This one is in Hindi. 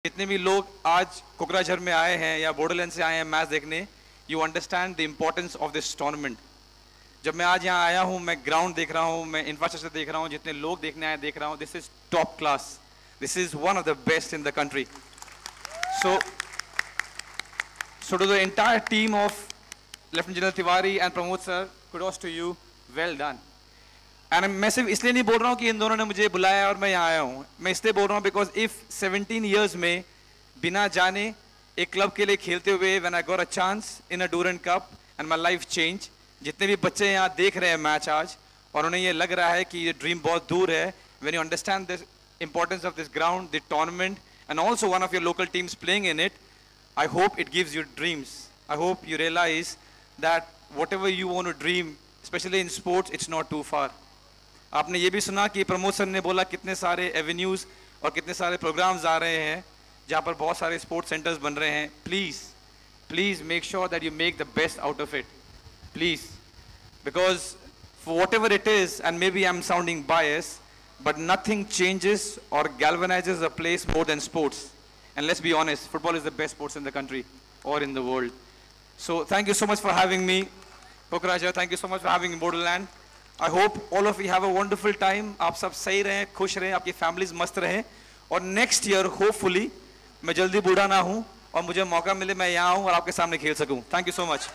जितने भी लोग आज कोकराझार में आए हैं या बॉर्डरलैंड से आए हैं मैच देखने, you understand the importance of this tournament. जब मैं आज यहाँ आया हूँ, मैं ग्राउंड देख रहा हूँ, मैं इंफ्रास्ट्रक्चर देख रहा हूँ, जितने लोग देखने आए देख रहा हूँ, this is top class, this is one of the best in the country. So to the entire team of Lieutenant General Tiwari and Pramod sir, kudos to you, well done. And मैं सिर्फ इसलिए नहीं बोल रहा हूँ कि इन दोनों ने मुझे बुलाया और मैं यहाँ आया हूँ, मैं इसलिए बोल रहा हूँ बिकॉज इफ 17 years में बिना जाने एक क्लब के लिए खेलते हुए when I got a chance in a Durand Cup and my life changed, जितने भी बच्चे यहाँ देख रहे हैं मैच आज और उन्हें ये लग रहा है कि ये ड्रीम बहुत दूर है, when you understand the importance of this ground, the tournament and also one of your local teams playing in it, I hope it gives you dreams. I hope you realize that whatever you want to dream, especially in sports, it's not too far. आपने ये भी सुना कि प्रमोद सर ने बोला कितने सारे एवेन्यूज और कितने सारे प्रोग्राम्स आ रहे हैं जहाँ पर बहुत सारे स्पोर्ट्स सेंटर्स बन रहे हैं। Please make sure that you make the best out of it, please, because for whatever it is and maybe I am sounding bias, but nothing changes or galvanizes a place more than sports. And let's be honest, football is the best sports in the country or in the world. So thank you so much for having me, Kokrajhar. Thank you so much for having me, Borderland. I hope all of you have a wonderful time. आप सब सही रहें, खुश रहें, आपकी families मस्त रहें और next year hopefully मैं जल्दी बूढ़ा ना हूँ और मुझे मौका मिले मैं यहाँ हूँ और आपके सामने खेल सकूँ. Thank you so much.